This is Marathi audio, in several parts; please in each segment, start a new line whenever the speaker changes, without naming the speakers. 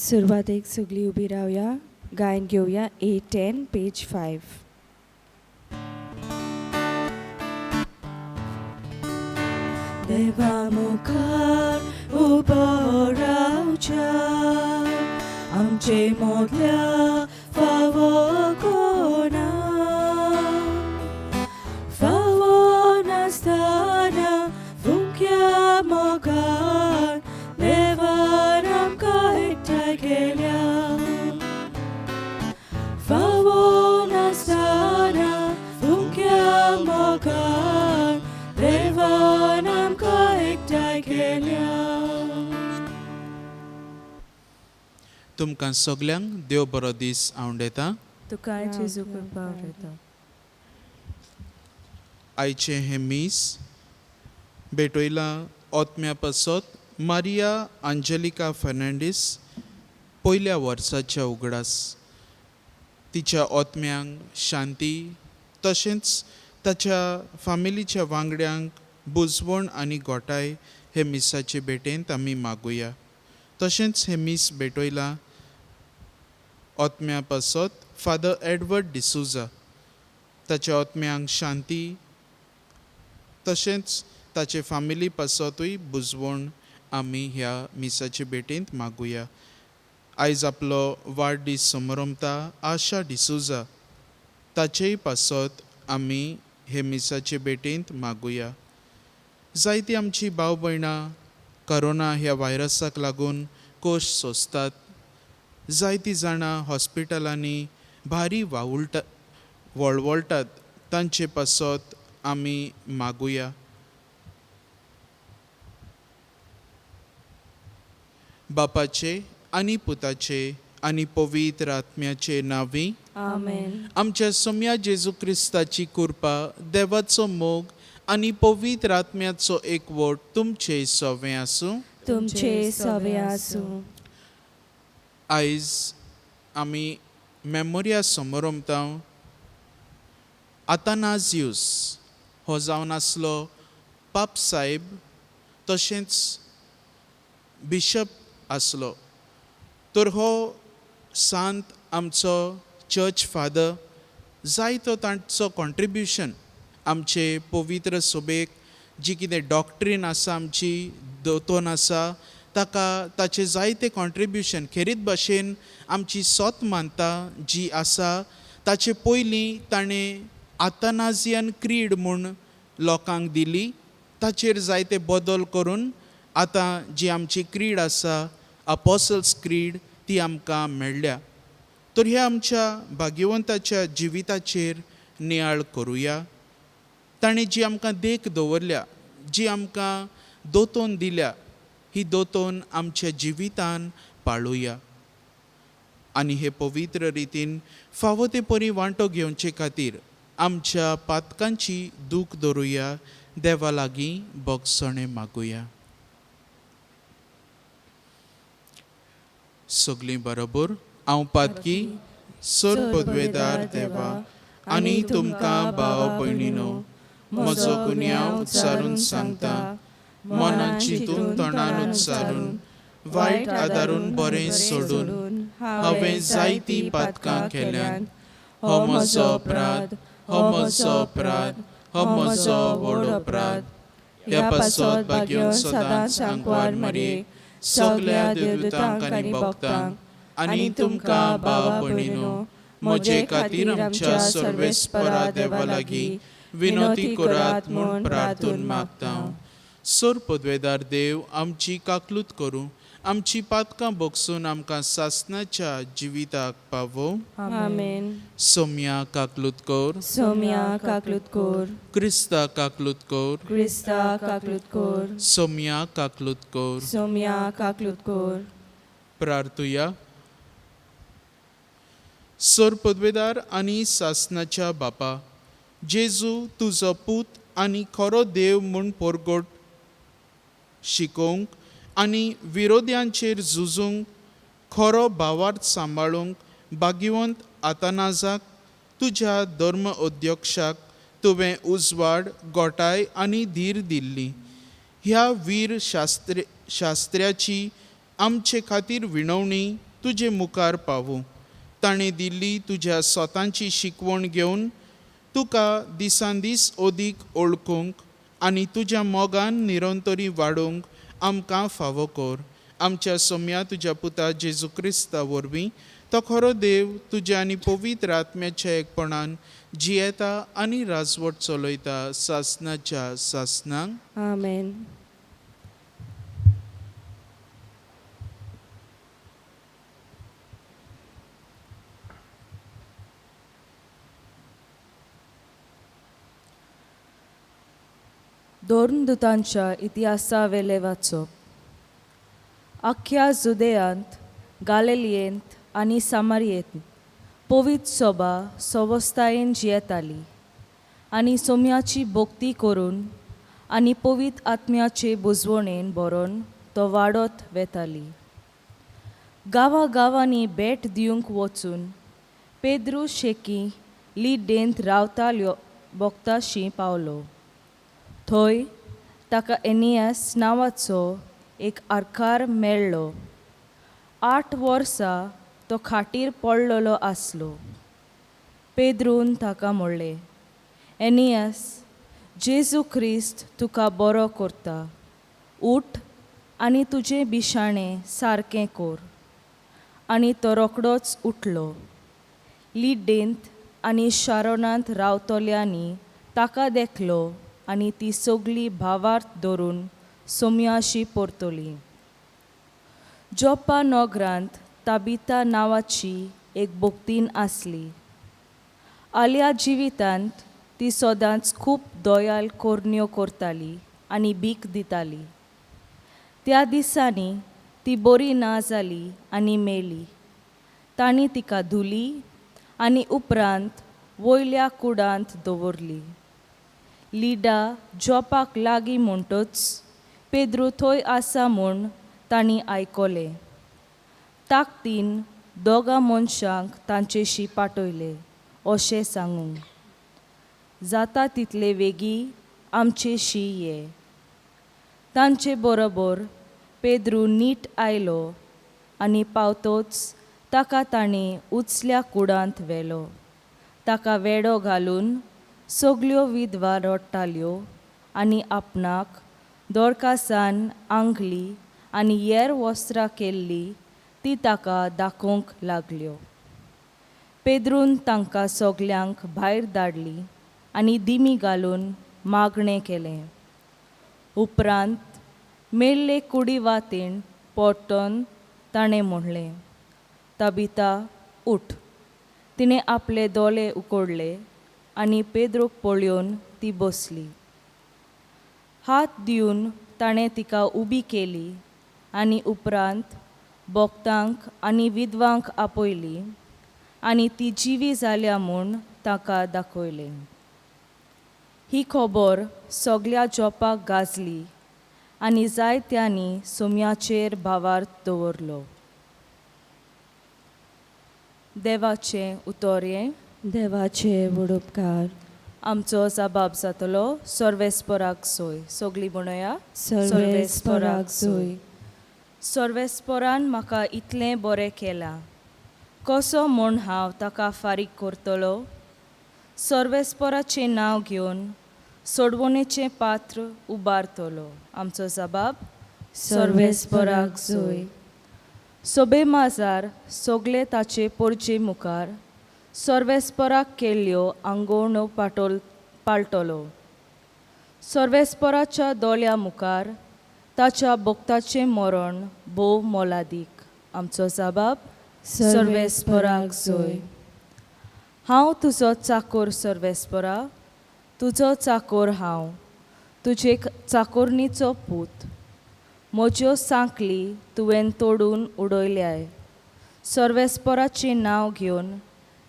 सुरुवात सगळी उभी राहूया. गायन घेऊया A10 पेज 5. देवा मुखार उबो रावच्या, आमचे मोदल्या फावो कोना. फावो नासतना फुंक्या मोगान देवान आमकां एकठांय केल्या. फावो नासतना फुंक्या मोगान देवान आमकां एकठांय केल्या.
तुमकां सगल्यांक देव बरो दीस आवडेता.
तुका जेजू कृपा आवडटा.
आयचे हे मीस बेटोयला ओतम्या पासत मारिया आंजेलिका फर्नांडीस पयल्या वर्साच्या उगडास. तिच्या ओतम्यांक शांती तशेंच ताच्या फामिलीच्या वांगड्यांक बुजवण आनी गोठाय हे मिसाचे भेटेंत आमी मागुया. तशेंच हे मीस बेटोयला ओतम्या पासत फादर एडवर्ड डिसुजा, ताच्या ओतम्यांक शांती तशेंच ताचे फामिली पासतूय बुजवण आमी ह्या मिसाचे भेटेंत मागुया. आयज आपलो वाडदीस समोरमता आशा डिसुजा, ताचेय पासत आमी हे मिसाचे भेटेंत मागुया. जायतीं आमची भाव भयणां करोना ह्या व्हायरसाक लागून कोश सोंसतात. जायतीं जाणां हॉस्पिटलांनी भारी वळवळटात. तांचे पासत आमी मागुया. बापाचे आनी पुताचे आनी पवित्र आत्म्याचे नांवी
आमेन.
आमच्या सोम्या जेजू क्रिस्ताची कृपा, देवाचो मोग आनी पवित्र आत्म्याचो एकवट तुमचे सवे आसूं.
तुमचे सवे आसूं.
आयज आमी मेमोरिया समोरमता आतानाजियूस हो जावन आसलो पाप साहेब, तशेंच बिशप आसलो. तर हो सांत आमचो चर्च फादर जायतो तांचो कॉन्ट्रिब्युशन आमचे पवित्र सोबेक जी कितें डॉक्ट्रीन आसा, आमची दोतोन आसा, ताका ताचे जायते कॉन्ट्रिब्युशन खेरीत भाशेन आमची सोत मानता जी आसा ताचे पयलीं ताणें आतानाजियन क्रीड म्हूण लोकांक दिली. ताचेर जायते बदल करून आतां जी आमची क्रीड आसा अपोसल्स क्रीड ती आमकां मेळ्ळ्या. तर ह्या आमच्या भाग्यवंताच्या जिविताचेर नियाळ करुया. ताणें जी आमकां देख दवरल्या, जी आमकां दोतोन दिल्या, ही दोतोन आमच्या जिवितान पाळुया. आनी हे पवित्र रितीन फावो ते परी वांटो घेवचे खातीर आमच्या पातकांची दूख धरुया. देवा लागीं बोगसणे मागुया. सगलीं बरोबर. हांव पातकी सर पदवेदार देवा आनी तुमकां भाव भयणीनो, म्हजो गुन्यांव उच्चारून सांगता, मनान चिंतून तोंडान उच्चारून वायट आदारून बरें सोडून हांवें जायतीं पातकां केल्यात. हो म्हजो अपराध, हो म्हजो अपराध, हो म्हजो व्हड अपराध. ह्या पासत भाग्योन सदांच सांकवार मारये सगल्या देवदूतांक आनी भक्तांक आनी तुमकां भाव भयणीनो, म्हजे खातीर आमच्या सर्वेस्परा देवा लागीं विनोती करात म्हूण प्रार्थून मागता. सर पदवेदार देव, आमची काकलूत करूं, आमची पातकां बोगसून आमकां सासणाच्या जिविताक पावो.
आमेन.
सोम्या काकलूत कोर.
सोम्या काकलूत कोर.
क्रिस्ता काकलूत कोर.
क्रिस्ता काकलूत कोर.
सोम्या काकलूत कोर.
सोम्या काकलूत कोर.
प्रार्थुया. सर पदवेदार आनी सासणाच्या बापा, जेजू तुजो पूत आनी खरो देव म्हूण पोरगोट शिकोवंक आनी विरोध्यांचेर झुजूंक खरो भावार्थ सांबाळूंक भाग्यवंत आतानाजाक तुज्या धर्म अध्यक्षाक तुवें उजवाड, गोठाय आनी धीर दिल्ली. ह्या वीर शास्त्र्याची आमचे खातीर विणवणी तुजे मुखार पावूं. ताणें दिल्ली तुज्या स्वतांची शिकवण घेवन तुका दिसान दीस ओदीक ओळखूंक आनी तुज्या मोगान निरंतरी वाडोवंक आमकां फावो कर. आमच्या सोम्या तुज्या पुता जेजू क्रिस्ता वरवीं तो खरो देव तुज्या आनी पवित्र आत्म्याच्या एकपणान जियेता आनी राजवट चलयता सासणाच्या सासणांक.
आमेन. दोन दुतांच्या इतिहासा वेले वाचप. अख्ख्या जुदेयांत, गालिलियेंत आनी सामारियेंत पवित्र सोबा सवस्थायेन जियेताली आनी सोम्याची भोक्ती करून आनी पवित्र आत्म्याचे बुजवणेन बरोवन तो वाडत वेताली. गांवांनी भेट दिवंक वचून पेद्रू शेकी लिडेंत रावताल्यो भोगताशी पावलो. थंय ताका एनियास नांवाचो एक आरकार मेळ्ळो. 8 वर्सां तो खाटीर पडलेलो आसलो. पेद्रून ताका म्हणलें, एनियास, जेजू क्रिस्त तुका बरो करता. उठ आनी तुजें बिशाणें सारकें कर. आनी तो रोखडोच उठलो. लिडेंत आनी शारोनांत रावतल्यांनी ताका देखलो आनी ती सगळी भावार्थ धरून सोम्याशी परतली. जोप्पा नोगरांत ताबिता नांवाची एक भोक्तीन आसली. आल्या जिवितांत ती सदांच खूब दयाल कोरण्यो करताली आनी भीक दिताली. त्या दिसांनी ती बरी ना जाली आनी मेली. तांणी तिका धुली आनी उपरांत वयल्या कुडांत दवरली. लिडा जोपाक लागीं म्हणटच पेद्रू थंय आसा म्हूण तांणी आयकलें. ताकतीन 2 मनशांक तांचेशी पाठयले अशें सांगूंक, जाता तितले बेगी आमचेशी ये. तांचे बरोबर पेद्रू नीट आयलो आनी पावतोच ताका तांणी उचल्या कुडांत व्हेलो. ताका वेडो घालून सगल्यो विधवा रडटाल्यो आनी आपणाक दोरकासान आंगली आनी हेर वस्त्रां केल्ली ती ताका दाखोवंक लागल्यो. पेद्रून तांकां सगल्यांक भायर धाडली आनी दिमी घालून मागणें केलें. उपरांत मेल्ले कुडी वाटेन परतोन ताणें म्हणलें, ताबिता, उठ. तिणें आपले दोळे उगडले आनी पेद्रूक पळोवन ती बसली. हात दिवन ताणें तिका उबी केली आनी उपरांत भोगतांक आनी विधवांक आपयली आनी ती जिवी जाल्या म्हूण ताका दाखयलें. ही खबर सगल्या जोपाक गाजली आनी जायत्यांनी सोम्याचेर भावार्थ दवरलो. देवाचें उतोर्यें. देवाचे उपकार.
आमचो जबाब जातलो सर्वेस्पराक सोय. सगळीं म्हणया,
सर्वेस्पराक सोय.
सर्वेस्परान म्हाका इतलें बरें केलां, कसो म्हूण हांव ताका फारीक करतलो. सर्वेस्पराचें नांव घेवन सोडवणेचें पात्र उबारतलो. आमचो जबाब
सर्वेस्पराक सोय.
सोबे माजार सगळे ताचे परचे मुखार सर्वेस्पराक केल्ल्यो आंगवण्यो पाळटलो. सर्वेस्पराच्या दोळ्या मुखार ताच्या भक्ताचें मरण भोव मोलादीक. आमचो जबाब सर्वेस्पराक सोय. हांव तुजो चाकर सर्वेस्परा, तुजो चाकर हांव, तुजे चाकरणीचो पूत. म्हज्यो सांकली तुवें तोडून उडयल्याय. सर्वेस्पराचें नांव घेवन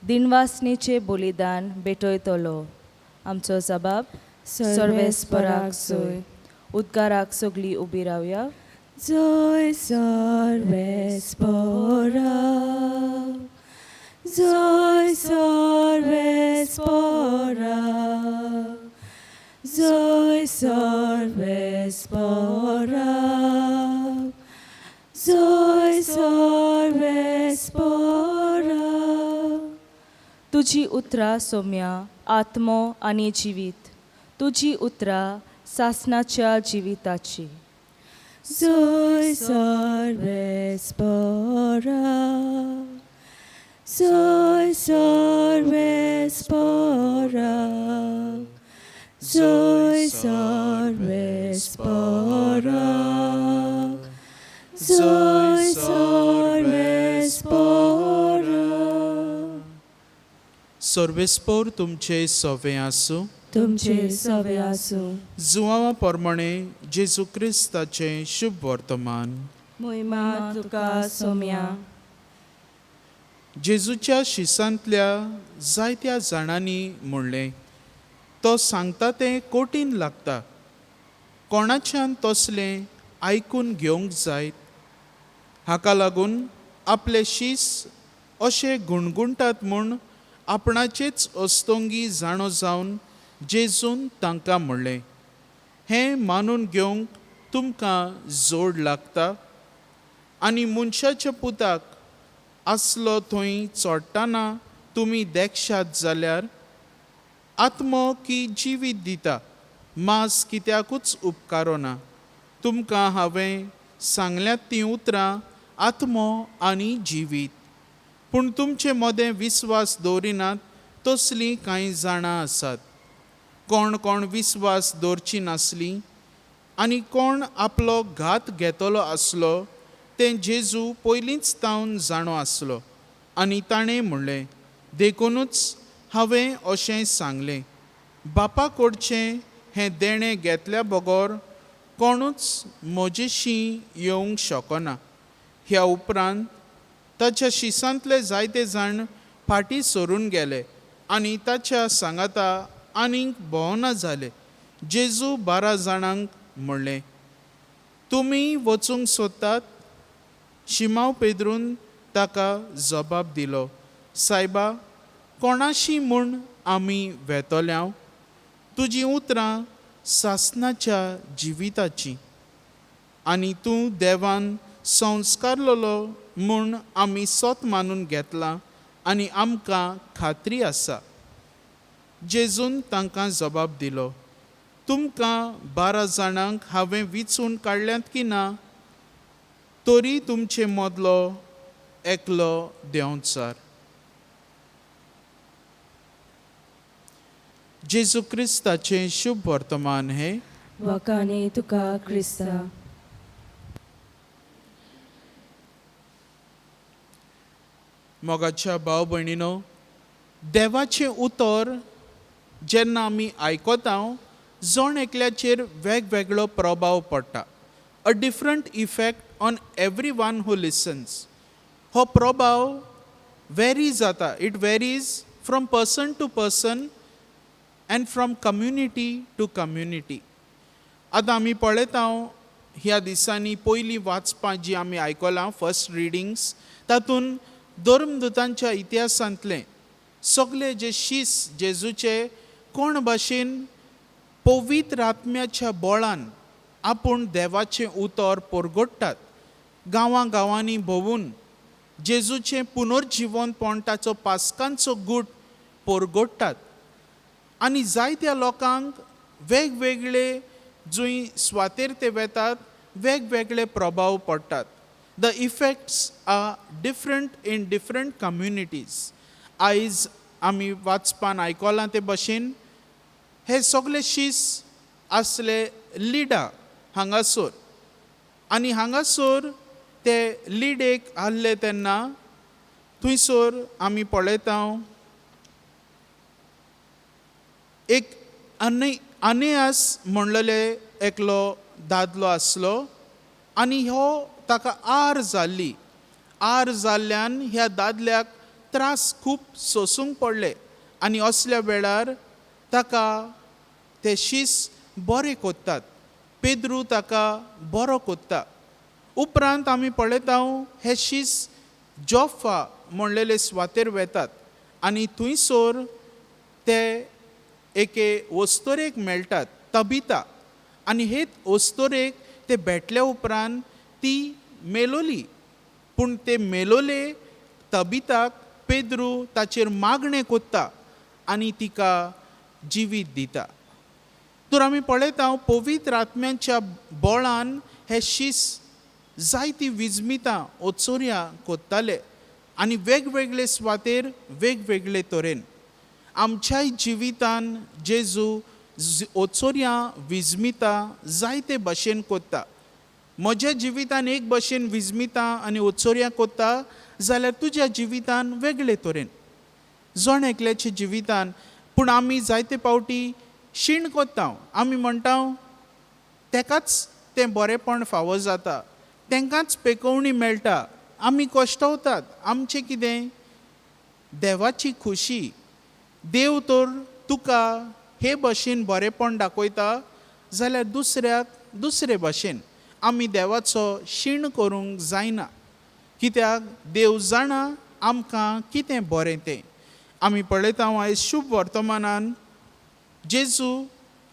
दिनवासनेचें बलिदान भेटयतलो. आमचो जबाब सर्वेस्पराक सोय. उद्गाराक सगळीं उबी रावया.
जय सर्वेस्परा, जय सर्वेस्परा, जय सर्वेस्परा, जय सर्वेस्परा. spora.
तुझी उतरां सौम्या आत्मो आनी जिवीत, तुझी उतरां सासणाच्या जिविताची.
Zoe sorbe spora. Zoe sorbe spora. Zoe sorbe spora. Zoe sorbe spora.
सर्वेस्पोर तुमचे सोवे आसूं.
तुमचे सवे आसूं.
जुवां पोरमणे जेजू क्रिस्ताचे शुभ वर्तमान.
मोहिमा तुका सौम्या.
जेजूच्या शिसांतल्या जायत्या जाणांनी म्हणलें, तो सांगता तें कठीण लागता, कोणाच्यान तसलें आयकून घेवंक जायत. हाका लागून आपले शीस अशे गुणगुणटात म्हूण आपणाचेच अस्तोंगी जाणो जावन जेजून तांकां म्हणलें, हें मानून घेवंक तुमकां जोड लागता. आनी मनशाच्या पुताक आसलो थंय चोडटाना तुमी देखशात जाल्यार आत्मो की जिवीत दिता, मांस कित्याकूच उपकारो ना. तुमकां हांवें सांगल्यात तीं उतरां आत्मो आनी जिवीत. पूण तुमचे मोदें विस्वास दवरिनात तसलीं कांय जाणां आसात. कोण कोण विस्वास दवरची नासलीं आनी कोण आपलो घात घेतलो आसलो तें जेजू पयलींच तावन जाणो आसलो. आनी ताणें म्हणलें, देखूनच हांवें अशें सांगलें, बापा कडचें हें देणें घेतल्या बगोर कोणूच म्हजेशीं येवंक शकना. ह्या उपरांत ताच्या शिसांतले जायते जाण फाटीं सरून गेले आनी ताच्या सांगाता आनीक भोवना जाले. जेजू 12 जाणांक म्हणलें, तुमी वचूंक सोदतात? शिमांव पेद्रून ताका जबाब दिलो, सायबा, कोणाशी म्हूण आमी वेतोल्यांव? तुजीं उतरां सासणाच्या जिविताची. आनी तूं देवान संस्कारलोलो म्हूण आमी सोत मानून घेतलां आनी आमकां खात्री आसा. जेजून तांकां जबाब दिलो, तुमकां 12 जाणांक हांवें विचून काडल्यांत की ना? तरी तुमचे मदलो एकलो देंवचार. जेजू क्रिस्ताचें शुभ वर्तमान हें.
वकाने तुका क्रिस्ता.
मोगाच्या भाव भयणीनो, देवाचें उतर जेन्ना आमी आयकता जण एकल्याचेर वेगवेगळो प्रभाव पडटा. A different effect on every one who listens. हो प्रभाव वेरी जाता. It varies from person to person and from community to community. आतां आमी पळयता ह्या दिसांनी पयलीं वाचपां जी आमी आयकलां फर्स्ट रिडिंग्स, तातूंत धर्मदुतांच्या इतिहासांतले सगळे जे शीस जेजूचे कोण भाशेन पवित्र आत्म्याच्या बळान आपूण देवाचें उतर परगडटात. गांवां गांवांनी भोंवून जेजूचें पुनर्जिवनपण ताचो पास्कांचो गूट परगडटात. आनी जायत्या लोकांक वेगवेगळे जंय सुवातेर ते वेतात वेगवेगळे प्रभाव पडटात. The effects are different in different communities. आयज आमी वाचपान आयकलां ते भाशेन हे सगळे शीस आसले लिडा हांगासर. आनी हांगासर ते लिडेक आहले तेन्ना थंयसर आमी पळयता एक आनेयास म्हणलेले एकलो दादलो आसलो आनी हो ताका आर जाल्ली. आर जाल्ल्यान ह्या दादल्याक त्रास खूब सोसूंक पडले आनी असल्या वेळार ताका ते शीस बरें कोत्तात. पेद्रू ताका बरो कोत्ता. उपरांत आमी पळयता हे शीस जोफा म्हणलेले सुवातेर वेतात आनी थंयसर ते एके वस्तोरेक मेळटात, तबिता. आनी हे वस्तोरेक ते भेटल्या उपरांत ती मेलोली. पूण ते मेलोले तबिताक पेद्रू ताचेर मागणें कोत्ता आनी तिका जिवीत दिता. तर आमी पळयता पवित्र आत्म्याच्या बळान हे शीस जायती विजमितां ओचोऱ्या कोत्ताले आनी वेगवेगळे सुवातेर वेगवेगळे तरेन आमच्याय जिवितान जेजू ओचोऱ्या विजमिता जायते भाशेन कोत्ता. म्हज्या जिवितान एक भाशेन विजमिता आनी ओचोऱ्या कोत्ता जाल्यार तुज्या जिवितान वेगळे तरेन जण एकल्याच्या जिवितान. पूण आमी जायते पावटी शीण कोत्ता. आमी म्हणटा तेकाच तें बरेंपण फावो जाता, तांकांच पेकवणी मेळटा. आमी कश्टावतात. आमचें कितें? देवाची खुशी. देव तर तुका हे भाशेन बरेंपण दाखयता जाल्यार दुसऱ्याक दुसरे भाशेन आमी देवाचो शीण करूंक जायना. कित्याक देव जाणा आमकां कितें बरें तें. आमी पळयता आयज शुभ वर्तमानान जेजू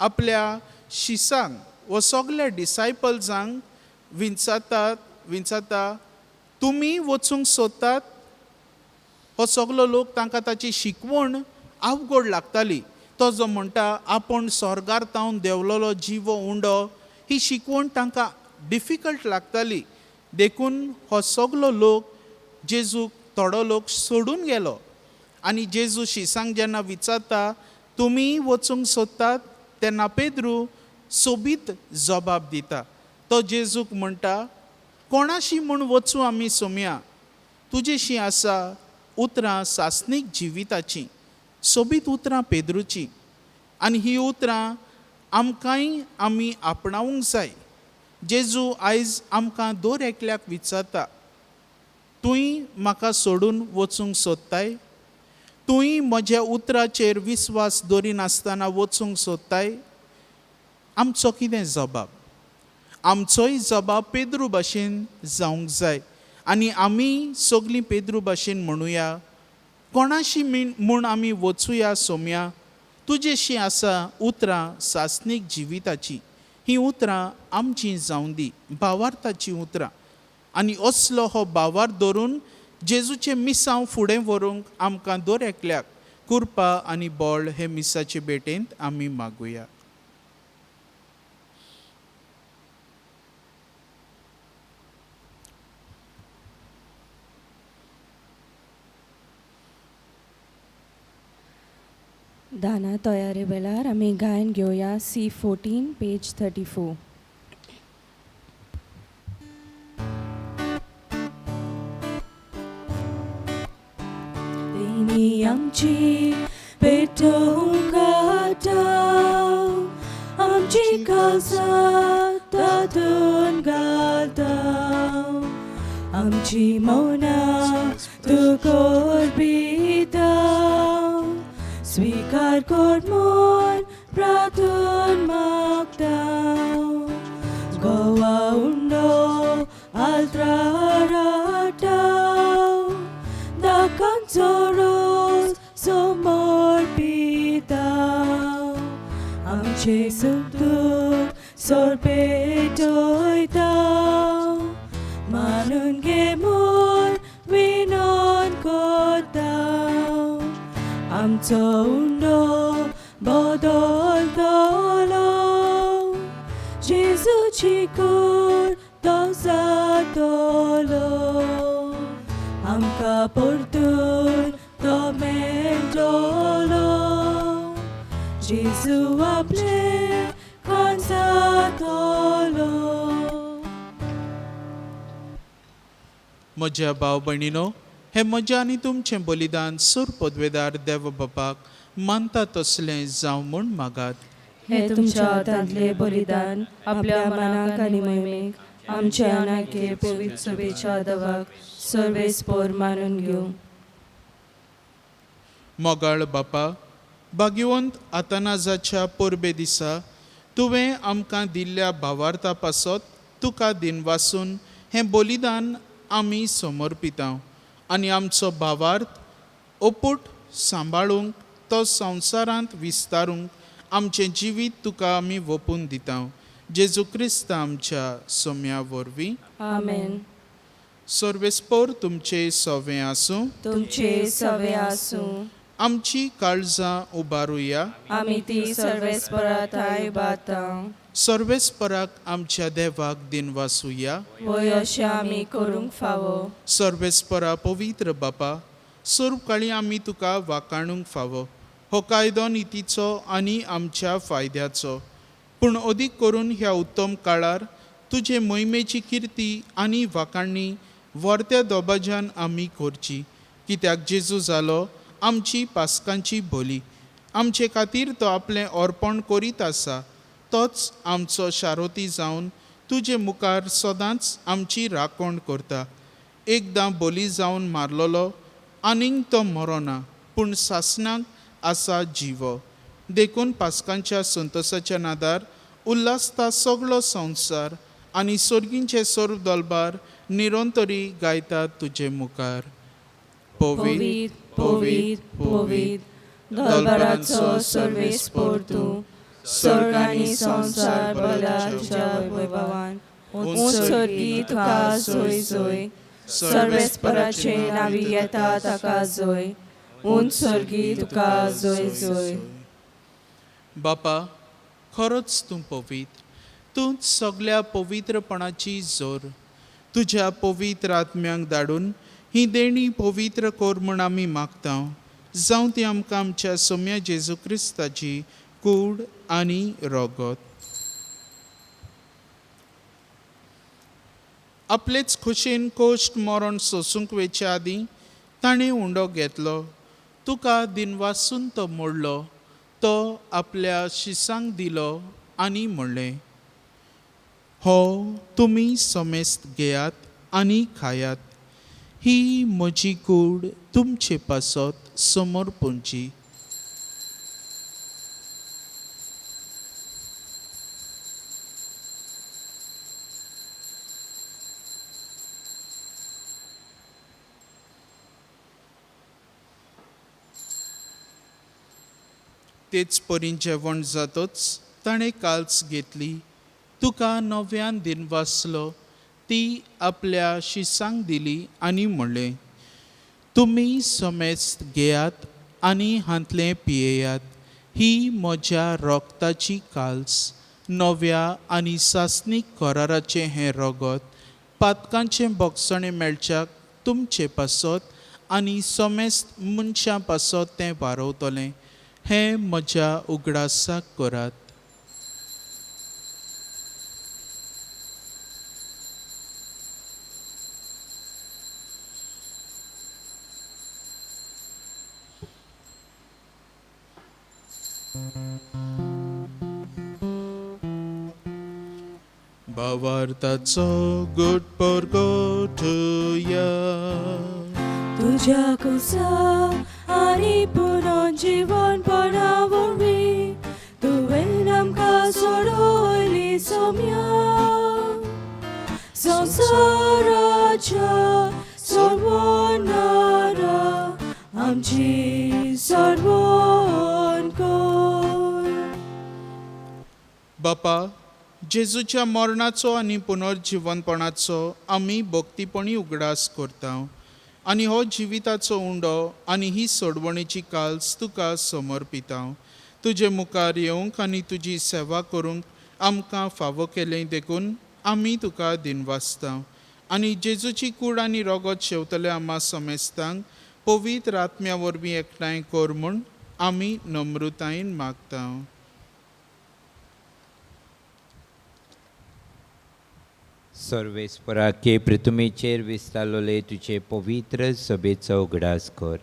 आपल्या शिसांक व सगल्या डिसायपल्सांक विचारता तुमी वचूंक सोदतात. हो सगलो लोक तांकां ताची शिकवण अवघड लागताली. तो जो म्हणटा आपूण स्वर्गार तावन देंवलोलो जिवो उंडो, ही शिकवण तांकां डिफिकल्ट लागताली. देखून हो सगलो लोक जेजूक थोडो लोक सोडून गेलो. आनी जेजू शिसांक जेन्ना विचारता तुमी वचूंक सोदतात तेन्ना पेद्रू सोबीत जबाब दिता. तो जेजूक म्हणटा कोणाशी म्हूण वचूं आमी सोमया? तुजेशी आसा उतरां सासणीक जिविताचीं, सोबीत उतरां पेद्रूची. आनी ही उतरां आमकांय आमी आपणावंक जाय. जेजू आयज आमकां दर एकल्याक विचारता तुंय म्हाका सोडून वचूंक सोदताय? तुंय म्हज्या उतराचेर विस्वास दवरिनासतना वचूंक सोदताय? आमचो कितें जबाब? आमचोय जबाब पेद्रू भाशेन जावंक जाय. आनी आमी सगलीं पेद्रू भाशेन म्हणुया कोणाशी म्हूण आमी वचुया सोमया? तुजेशी आसा उतरां सासणीक जिविताची. ही उतरां आमचीं जावं दी, भावार्थाची उतरां. आनी असलो हो भावार्थ धरून जेजूचे मिसांव फुडें व्हरूंक आमकां दर एकल्याक कृपा आनी बळ हे मिसाचे भेटेंत आमी मागुया.
दाना तयारी वेळार आमी गायन घेवया C14 पेज 34. देणी आमची पेटोवंक घालतां, आमची काळजां तातूंत घालतां, आमची मौनां तुका अर्पितां. स्वीकार कर म्हूण प्रार्थना मागतां. गोवा उंडो आल्तार हाडटां, दाकांचो रोस समर्पितां. आमचे सुख दूख सोर पेटयतां, मानून घे म्हूण विनोद करतां. आमचो उंडो बदलतलो, जेजूची कूड तो जातलो. आमकां परतून तो मेळटलो, जेजू आपले कान जातलो.
म्हज्या भाव भयणीनो, हे म्हजें आनी तुमचें बलिदान सूर पदवेदार देव बापाक मानता तसलें जावं म्हूण मागात.
हे तुमच्या हातांतले बलिदान आपल्या मनाक आनी मोहिमेक आमच्या अनाके पवित्र सभेच्या दवाक सर्वेस्पोर मानून घेवं.
मोगाळ बापा, भाग्यवंत आतानाजाच्या पोरबे दिसा तुवें आमकां दिल्ल्या भावार्था पासत तुका दिनवासून हें बलिदान आमी समर्पितां. आनी आमचो भावार्थ ओपूट सांबाळूंक तो संवसारांत विस्तारूंक आमचें जिवीत तुका आमी ओपून दिता. जेजू क्रिस्त आमच्या सोम्या वरवीं.
आमेन.
सर्वेस्पोर तुमचे सवे आसूं.
तुमचे सवे आसूं.
आमची काळजां उबारुया.
आमी ती सर्वेस्पराताय बातां.
सर्वेस्पराक आमच्या देवाक दिनवासुया.
वय अशें आमी करूंक फावो.
सर्वेस्परा पवित्र बापा, सर्वकाळी आमी तुका वाखाणूंक फावो. हो कायदो नितीचो आनी आमच्या फायद्याचो. पूण अदीक करून ह्या उत्तम काळार तुजे मोहिमेची किर्ती आनी वाखाणणी वर्त्या दोबाज्यान आमी करची. कित्याक जेजू जालो आमची पासकांची बोली. आमचे खातीर तो आपलें अर्पण करीत आसा. तोच आमचो शारोती जावन तुजे मुखार सदांच आमची राखण करता. एकदां बोली जावन मारलोलो आनीक तो मरोना, पूण सासणाक आसा जिवो. देखून पासकांच्या संतोसाच्या नादार उल्हासता सगळो संवसार आनी सर्गींचे सर्व दलबार निरंतरी गायतात तुजे मुखार.
पवित पवित पवित दलबाराचो सर्वेस्पोर तूं. स्वर्ग आनी संसार भला तुज्या वैभवान. उत्सर्गी तुका जोय जोय. सर्वेस्पराचे नावी येता ताका जोय. उत्सर्गी तुका जोय जोय.
बापा, खरोच तूं पवित्र. तूंच सगळ्या पवित्रपणाची जोर. तुज्या पवित्र आत्म्यांक धाडून ही देणी पवित्र कर म्हूण आमी मागता. जावं ती आमकां आमच्या सोम्या जेजू क्रिस्ताची कूड आनी रगत. आपलेच खुशेन कोश्ट मरण सोसूंक वेच्या आदीं ताणें उंडो घेतलो. तुका दिनवासून तो मोडलो. तो आपल्या शिसांक दिलो आनी म्हणलें, हो तुमी समेस्त घेयात आनी खायात. ही म्हजी कूड तुमचे पासत समर्पणची. तेच परीन जेवण जातच ताणें काल्स घेतली. तुका नव्यान दिनवासलो. ती आपल्या शिसांक दिली आनी म्हणलें, तुमी समेस्त घेयात आनी हांतलें पियेयात. ही म्हज्या रोगताची काल्स. नव्या आनी सासणीक कराराचें हें रगत पातकांचें भोगसणें मेळच्याक तुमचे पासत आनी समेस्त मनशां पासत तें वारवतलें. हें म्हज्या उगडासाक करात. भावार्थाचो घोटपर गोठुया.
तुझ्या कुसा आनी पुनर्जीवन पणावरवी तुवें आमकां सोडोयली सोम्या. संवसाराच्या सर्वनारा आमची सर्वण कर.
बापा, जेजूच्या मरणाचो आनी पुनर्जीवनपणाचो आमी भक्तीपणी उगडास करता. आनी हो जिविताचो उंडो आनी ही सोडवणेची काल्स तुका समर्पिता. तुजे मुखार येवंक आनी तुजी सेवा करूंक आमकां फावो केलें देखून आमी तुका दिनवासता. आनी जेजूची कूड आनी रगत शेवतले आम्हा समेस्तांक पवित्र आत्म्या वरवीं एकठांय कर म्हूण आमी नम्रतायेन मागता.
सर्वेस्पराके पृथ्वीचेर विस्तारलोले तुजे पवित्र सभेचो उगडास कर.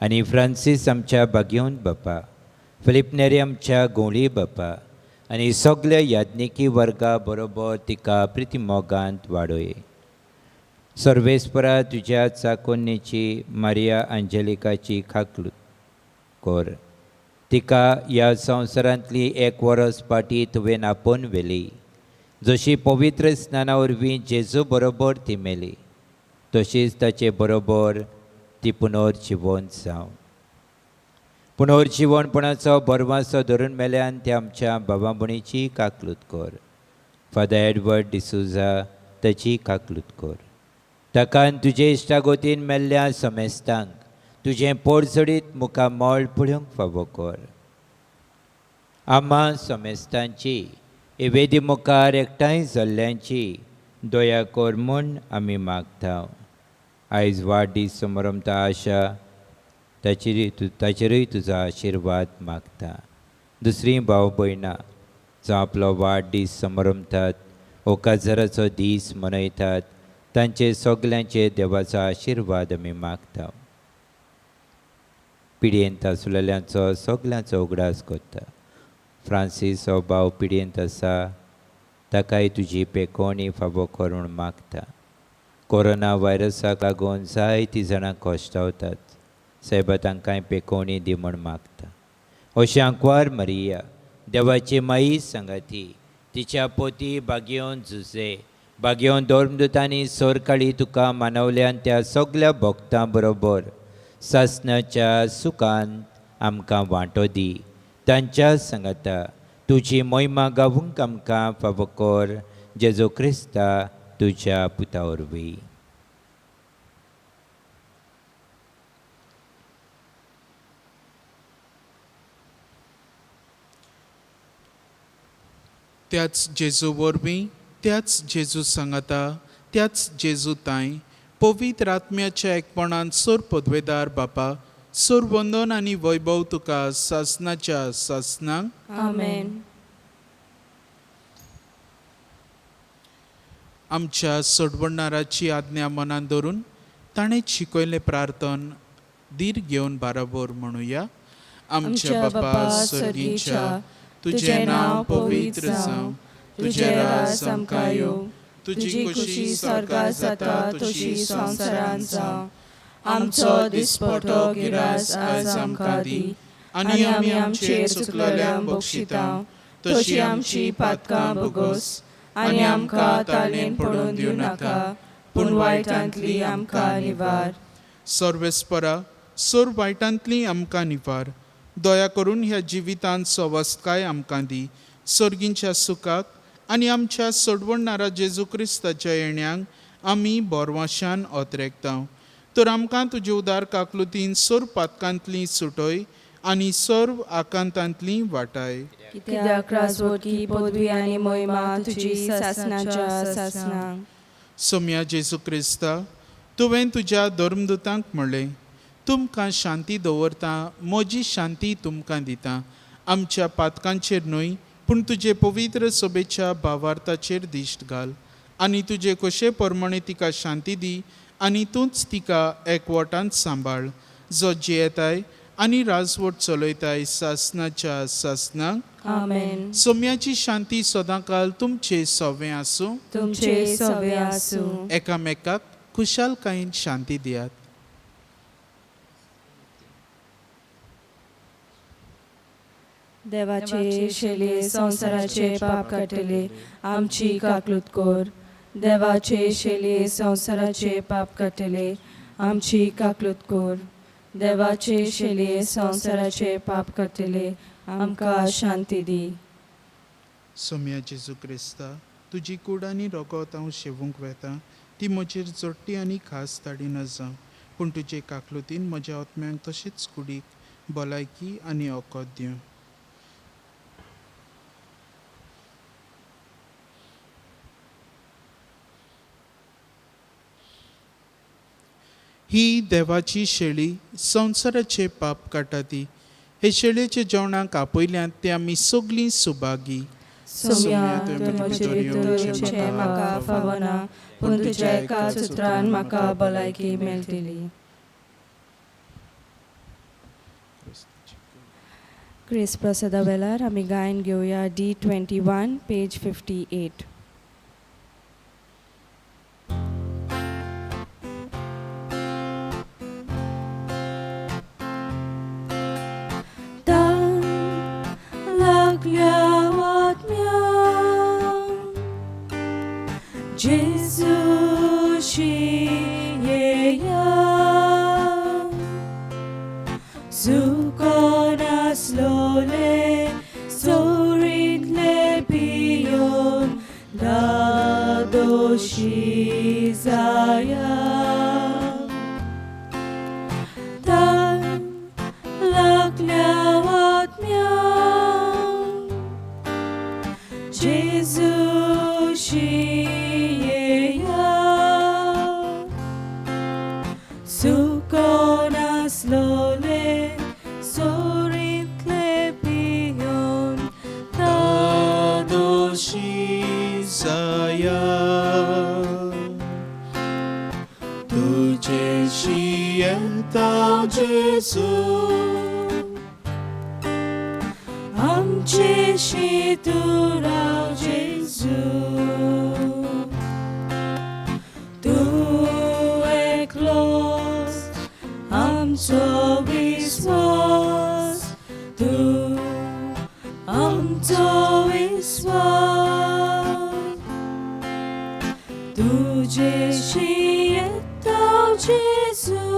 आनी फ्रांसीस आमच्या बागेवन बापा, फिलिप नेरी आमच्या गोंवळी बापा आनी सगळ्या याज्ञिकी वर्गा बरोबर तिका प्रितीमोगांत वाडय. सर्वेस्परा तुज्या चाकोन्नेची मारिया आंजेलिकाची खाकलूत कर. तिका ह्या संवसारांतली एक वर्स पाटी तुवें आपोवन व्हेली. जशी पवित्र स्नाना वरवीं जेजू बरोबर ती मेली, तशीच ताचे बरोबर ती पुनर्जिवंत जावं. पुनर्जिवणपणाचो बरवासो धरून मेल्यान ते आमच्या भावा भयणीची काकलूत कर. फादर एडवर्ड डिसुजा ताची काकलूत कर. ताकान तुजे इश्टागोतीन मेल्ल्या समेस्तांक तुजें पोरसडीत मुखार मोळ पुळूंक फावो कर. आम्हा समेस्तांची वेदी मुखार एकठांय जाल्ल्यांची दया कर म्हूण आमी मागता. आयज वाडदीस समारंभता आशा ताचेरूय तुजो आशिर्वाद मागता. दुसरी भाव भयणां जो आपलो वाडदीस समारंभतात ओकाजराचो दीस मनयतात तांचे सगल्यांचे देवाचो आशिर्वाद आमी मागता. पिडयेंत आसलेल्यांचो सगल्यांचो उगडास करता. फ्रांसीस हो भाव पिडयेंत आसा ताकाय तुजी पेखोवणी फावो करून मागता. कोरोना व्हायरसाक लागून जायतीं जाणां कोश्टावतात. सायबा तांकांय पेखोवणी दी म्हूण मागता. अशी आंकवार मरिया देवाची माई सांगाती तिच्या पोती बागेवन झुजे बागेवन धर्मदुतांनी सोर काळी तुका मानवल्यान त्या सगल्या भक्तां बरोबर सासणाच्या सुखांत आमकां वांटो दी. तांच्या सांगाता तुजी महिमा गावूंक आमकां फावो कर. जेजू क्रिस्ता तुज्या पुता वरवीं.
त्याच जेजू वरवीं त्याच जेजू सांगाता त्याच जेजू ताई पवित्र आत्म्याच्या एकपणान सोर पदवेदार बापा सोर वंदन आनी वैभव तुका सासणाच्या सासणांक
आमेन.
आमच्या सोडवणाराची आज्ञा मनान धरून ताणें शिकयलें प्रार्थन धीर घेवन बाराबोर म्हणुया. आमच्या बापा सर्गीच्या तुझें नांव पवित्र जावं. तुजें राज आमकां येवं. तुजी खुशी स्वर्गांत जाता तशी संवसारांत जावं. आमचो दिसपटो गिरास आयज आमकां दी आनी आमी आमचेर चुकलेल्यांक बक्षितांव तशी आमची पातकां भोगोस आनी आमकां ताळणेन पडून दिवं नाका पूण वायटांतली आमकां निवार. सर्वेस्परा सोर वायटांतली आमकां निवार. दया करून ह्या जिवितांत सवस्तकाय आमकां दी. सर्गींच्या सुखाक आनी आमच्या सोडवणारा जेजू क्रिस्ताच्या येण्याक आमी बोरवाशान ओतरेकतांव. तर आमकां तुजे उदार काकलुतीन सोर पातकांतली सुटय आनी सर्व आकांतांतली वाटाय.
कित्याक राजवटी पदवी आनी महिमा तुजी सासणाच्या सासणांक.
सोम्या जेजू क्रिस्ता तुवें तुज्या धर्मदुतांक म्हणलें तुमकां शांती दवरता म्हजी शांती तुमकां दिता. आमच्या पातकांचेर न्हय पूण तुजे पवित्र सोबेच्या भावार्थाचेर दिश्ट घाल आनी तुजे कशे प्रमाणे तिका शांती दी आनी तूंच तिका एकवटांत सांबाळ जो जियेताय आनी राजवट चलयताय सासणाच्या सासणांक.
आमेन.
सोम्याची शांती सदांकाल तुमचे सवें आसूं.
तुमचे सवे आसूं.
एकामेकाक खुशालकायेन शांती दियात.
देवाचे शेले संवसाराचे पाप काटले आमची काकलूत कोर. देवाचे शेले संवसाराचे पाप काटले आमची काकलूत कोर. देवाचे शेले संवसाराचे पाप काटले आमकां शांती दी.
सोम्या जेजू क्रिस्ता तुजी कूड आनी रोगोत हांव शेवूंक वेता ती म्हजेर जोडटी आनी खास ताडी नजां पूण तुजे काकलुतीन म्हज्या आत्म्यांक तशीच कुडीक भलायकी आनी ओकोत दिवं. ही देवाची शेळी संवसाराचे पाप काटा ती. हे शेळयेचे जेवणाक आपयल्यांत ते आमी सगलीं सुभागी.
सोम्या तुवें म्हजेर दवरचें म्हाका फावना पूण तुज्या एका सुत्रान म्हाका भलायकी मेळटली.
क्रिस प्रसादा वेळार आमी गायन घेवया D21 page 58.
Jezusi yeya Zukonas lole Soridle piyon Dadoshi zaya Jesu, आमचे शेतूराव Jesu, तूं एकलोच आमचो विश्वास, तूं आमचो विश्वास, तुजेशी येता Jesu,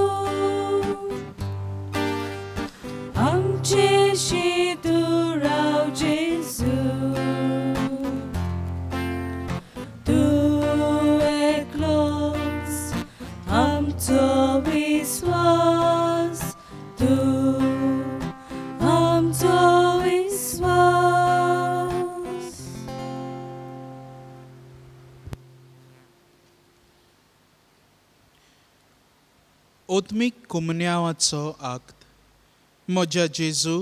आमचे शेतूराव Jesu, तूं एकलोच आमचो विश्वास, तूं आमचो विश्वास.
ओत्मीक कुमन्यावाचो आक्त. म्हज्या जेजू,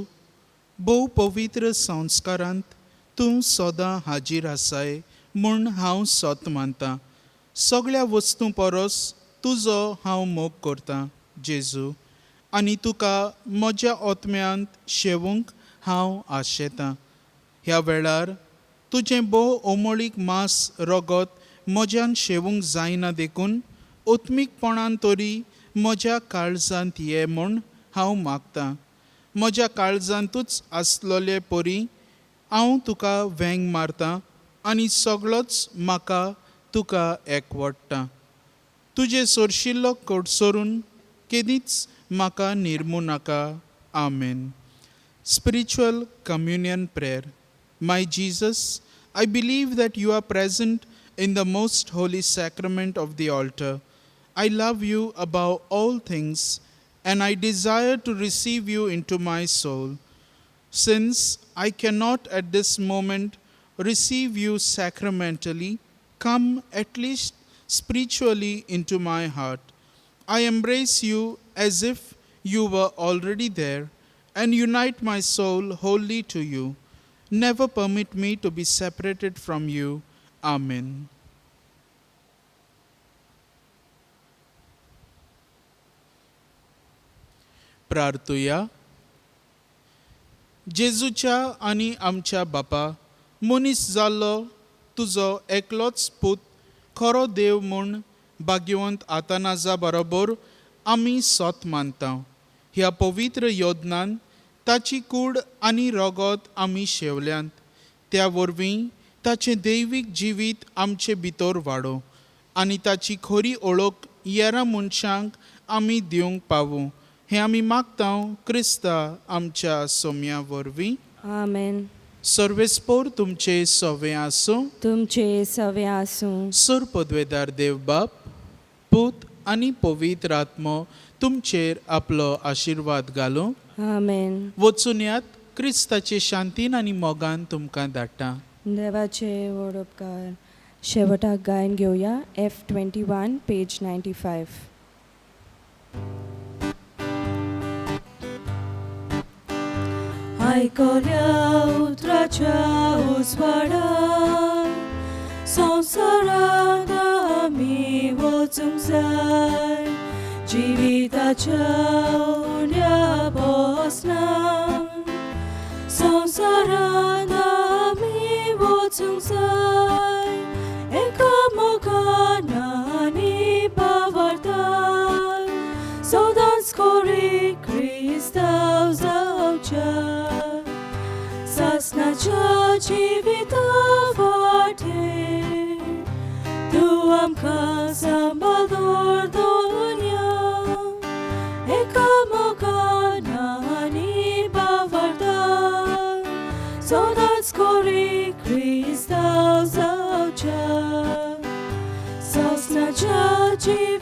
भोव पवित्र संस्कारांत तूं सदां हाजीर आसाय म्हूण हांव सोत मानतां. सगळ्या वस्तूं परस तुजो हांव मोग करतां जेजू, आनी तुका म्हज्या ओतम्यांत शेवूंक हांव आशेतां. ह्या वेळार तुजें भोव ओमळीक मांस रगत म्हज्यान शेवूंक जायना देखून ओत्मीकपणान तरी म्हज्या काळजांत ये म्हूण हांव मागतां. म्हज्या काळजांतूच आसलोले परी हांव तुका वेंग मारतां आनी सगळोच म्हाका तुका एकवटटा. तुजे सोरशिल्लो कोडसोरून केदींच म्हाका निर्मू नाका. आमेन. Spiritual communion prayer. My Jesus, I believe that you are present in the most holy sacrament of the altar. I love you above all things, and I desire to receive you into my soul. Since I cannot at this moment receive you sacramentally, come at least spiritually into my heart. I embrace you as if you were already there, and unite my soul wholly to you. Never permit me to be separated from you. Amen. प्रार्थुया. जेजूच्या आनी आमच्या बापा, मनीस जाल्लो तुजो एकलोच पूत खरो देव म्हूण भाग्यवंत आतानाजा बरोबर आमी सोत मानता. ह्या पवित्र योजनान ताची कूड आनी रगत आमी शेवल्यांत. त्या वरवीं ताचें दैवीक जिवीत आमचे भितर वाडो आनी ताची खरी ओळख येरा मनशांक आमी दिवंक पावूं. हें आमी मागतां क्रिस्ता आमच्या सोम्या वरवीं.
आमेन.
सर्वेस्पोर तुमचे सवे आसूं.
तुमचे सवे आसूं.
सुर पदवेदार देव बाप, पूत आनी पवित्र आत्मो तुमचेर आपलो आशिर्वाद घालूं.
आमेन.
वचून यात. क्रिस्ताचे शांतीन आनी मोगान तुमकां धाडटा.
देवाचे व्हड उपकार. शेवटाक गायन घेवया. F21 page 95.
आयकल्या उतराच्या उजवाडान संवसारांत आमी वचूंक जाय. जिविताच्या उण्या भोसनान संवसारांत आमी वचूंक जाय. एकामेकान आनी बावरताय सदांच खरी क्रिस्तांव जावच्या. सासणाच्या जिविता वाटेर तूं आमकां सांबाळ दवरया. एकामेकान आनी बावरताय सदांच खरी क्रिस्तांव जावच्या. सासणाच्या जिविता